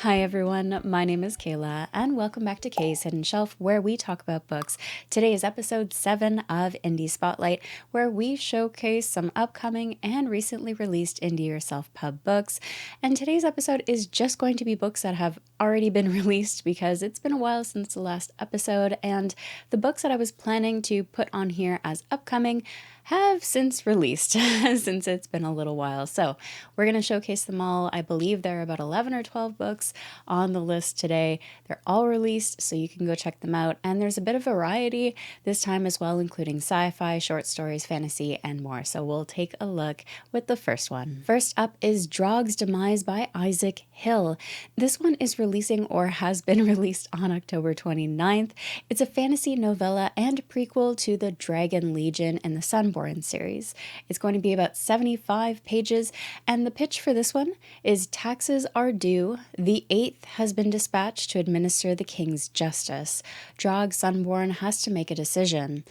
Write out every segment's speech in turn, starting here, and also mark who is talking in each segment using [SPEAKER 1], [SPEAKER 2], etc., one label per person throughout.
[SPEAKER 1] Hi everyone, my name is Kayla, and welcome back to Kay's Hidden Shelf, where we talk about books. Today is episode 7 of Indie Spotlight, where we showcase some upcoming and recently released indie or self-pub books. And today's episode is just going to be books that have already been released because it's been a while since the last episode, and the books that I was planning to put on here as upcoming have since released since it's been a little while. So we're going to showcase them all. I believe there are about 11 or 12 books on the list today. They're all released, so you can go check them out. And there's a bit of variety this time as well, including sci-fi, short stories, fantasy, and more. So we'll take a look with the first one. First up is Drog's Demise by Isaac Hill. This one is releasing or has been released on October 29th. It's a fantasy novella and prequel to the Dragon Legion and the Sunborn series. It's going to be about 75 pages, and the pitch for this one is taxes are due. The eighth has been dispatched to administer the king's justice. Drog Sunborn has to make a decision.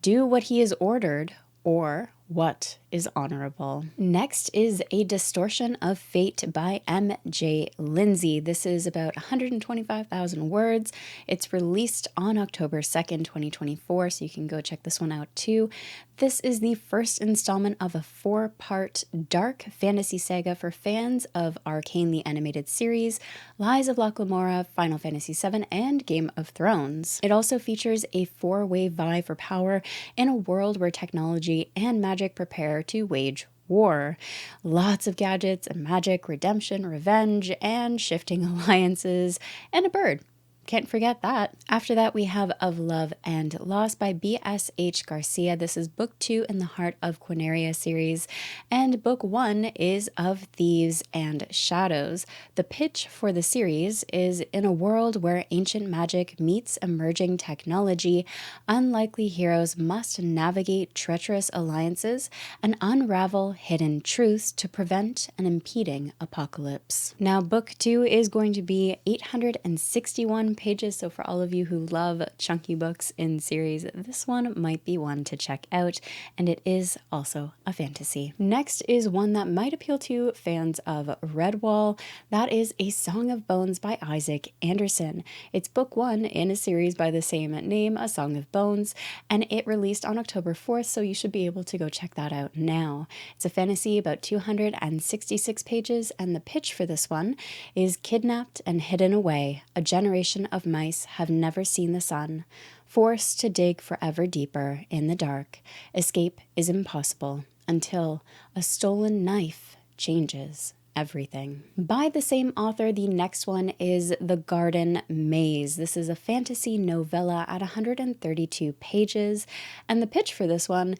[SPEAKER 1] Do what he is ordered, or what is honorable. Next is A Distortion of Fate by M.J. Lindsay. This is about 125,000 words. It's released on October 2nd, 2024, so you can go check this one out too. This is the first installment of a 4-part dark fantasy saga for fans of Arcane the Animated Series, Lies of Locke Lamora, Final Fantasy VII, and Game of Thrones. It also features a 4-way vie for power in a world where technology and magic prepare to wage war. Lots of gadgets and magic, redemption, revenge, and shifting alliances, and a bird. Can't forget that. After that, we have Of Love and Loss by B.S.H. Garcia. This is book 2 in the Heart of Quinaria series, and book 1 is Of Thieves and Shadows. The pitch for the series is in a world where ancient magic meets emerging technology, unlikely heroes must navigate treacherous alliances and unravel hidden truths to prevent an impending apocalypse. Now, book 2 is going to be 861 pages, so for all of you who love chunky books in series, this one might be one to check out, and it is also a fantasy. Next is one that might appeal to fans of Redwall. That is A Song of Bones by Isaac Anderson. It's book 1 in a series by the same name, A Song of Bones, and it released on October 4th, so you should be able to go check that out now. It's a fantasy about 266 pages, and the pitch for this one is kidnapped and hidden away. A generation of mice have never seen the sun. Forced to dig forever deeper in the dark, escape is impossible until a stolen knife changes everything. By the same author, the next one is The Garden Maze. This is a fantasy novella at 132 pages, and the pitch for this one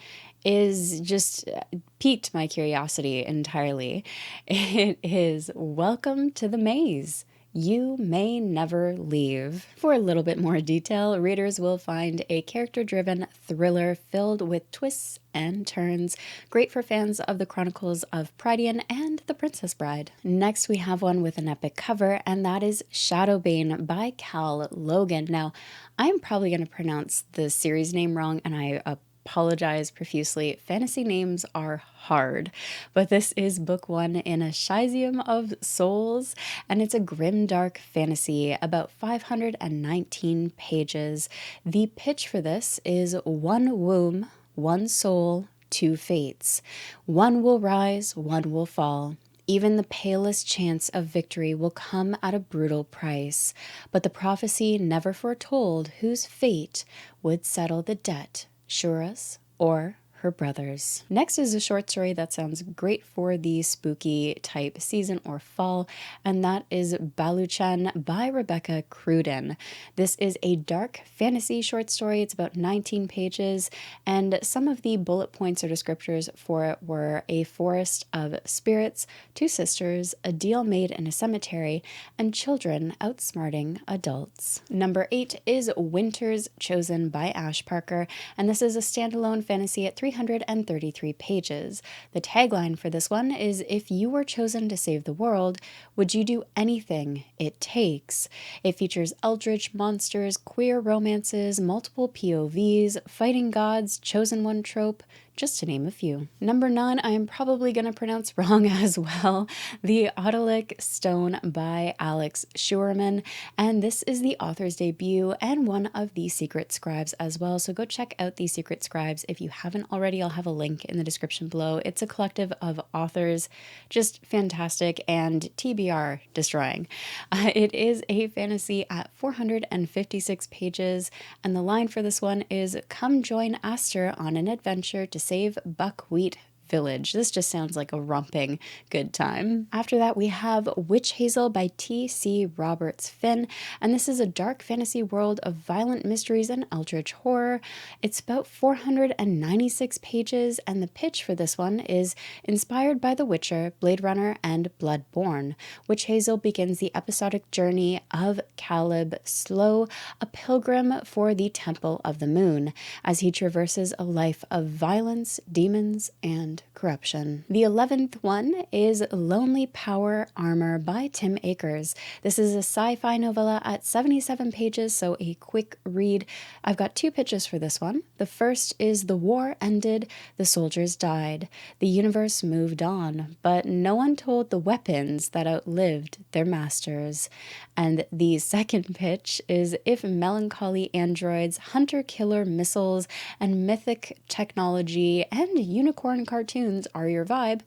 [SPEAKER 1] is just piqued my curiosity entirely. It is Welcome to the Maze. You may never leave. For a little bit more detail, readers will find a character-driven thriller filled with twists and turns, great for fans of the Chronicles of Prydian and The Princess Bride. Next, we have one with an epic cover, and that is Shadowbane by Cal Logan. Now, I'm probably going to pronounce the series name wrong, and I apologize profusely. Fantasy names are hard, but this is book 1 in a Shizium of Souls, and it's a grimdark fantasy about 519 pages. The pitch for this is one womb, one soul, two fates. One will rise, one will fall. Even the palest chance of victory will come at a brutal price, but the prophecy never foretold whose fate would settle the debt, Shura's or her brothers. Next is a short story that sounds great for the spooky type season or fall, and that is Baluchan by Rebecca Cruden. This is a dark fantasy short story. It's about 19 pages, and some of the bullet points or descriptors for it were a forest of spirits, two sisters, a deal made in a cemetery, and children outsmarting adults. Number 8 is Winter's Chosen by Ash Parker, and this is a standalone fantasy at 333 pages. The tagline for this one is, if you were chosen to save the world, would you do anything it takes? It features eldritch monsters, queer romances, multiple POVs, fighting gods, chosen one trope, just to name a few. Number 9, I am probably going to pronounce wrong as well. The Autolyc Stone by Alex Schuerman. And this is the author's debut and one of the Secret Scribes as well. So go check out the Secret Scribes if you haven't already. I'll have a link in the description below. It's a collective of authors, just fantastic and TBR destroying. It is a fantasy at 456 pages. And the line for this one is, "Come join Aster on an adventure to save Buckwheat Village." This just sounds like a romping good time. After that, we have Witch Hazel by T.C. Roberts Finn, and this is a dark fantasy world of violent mysteries and eldritch horror. It's about 496 pages, and the pitch for this one is inspired by The Witcher, Blade Runner, and Bloodborne. Witch Hazel begins the episodic journey of Caleb Slow, a pilgrim for the Temple of the Moon, as he traverses a life of violence, demons, and corruption. The 11th one is Lonely Power Armor by Tim Akers. This is a sci-fi novella at 77 pages, so a quick read. I've got 2 pitches for this one. The first is, the war ended, the soldiers died, the universe moved on, but no one told the weapons that outlived their masters. And the second pitch is, if melancholy androids, hunter-killer missiles, and mythic technology and unicorn cartoons are your vibe,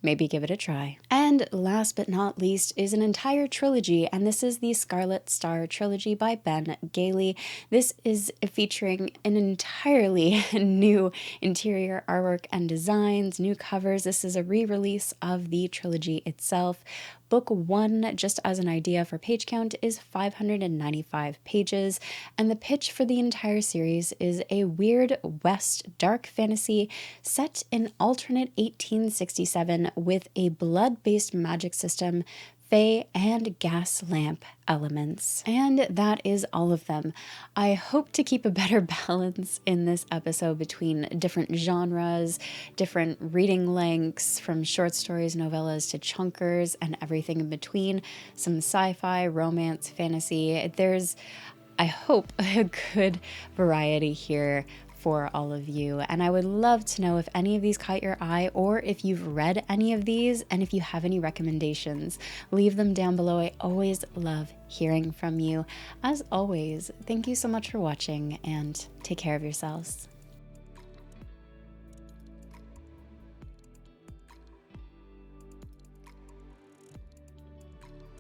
[SPEAKER 1] maybe give it a try. And last but not least is an entire trilogy, and this is the Scarlet Star Trilogy by Ben Gailey. This is featuring an entirely new interior artwork and designs, new covers. This is a re-release of the trilogy itself. Book 1, just as an idea for page count, is 595 pages, and the pitch for the entire series is a weird West dark fantasy set in alternate 1867 with a blood-based magic system, fae, and gas lamp elements. And that is all of them. I hope to keep a better balance in this episode between different genres, different reading lengths, from short stories, novellas to chunkers, and everything in between. Some sci-fi, romance, fantasy. There's, I hope, a good variety here for all of you, and I would love to know if any of these caught your eye, or if you've read any of these, and if you have any recommendations, leave them down below. I always love hearing from you. As always, thank you so much for watching, and take care of yourselves.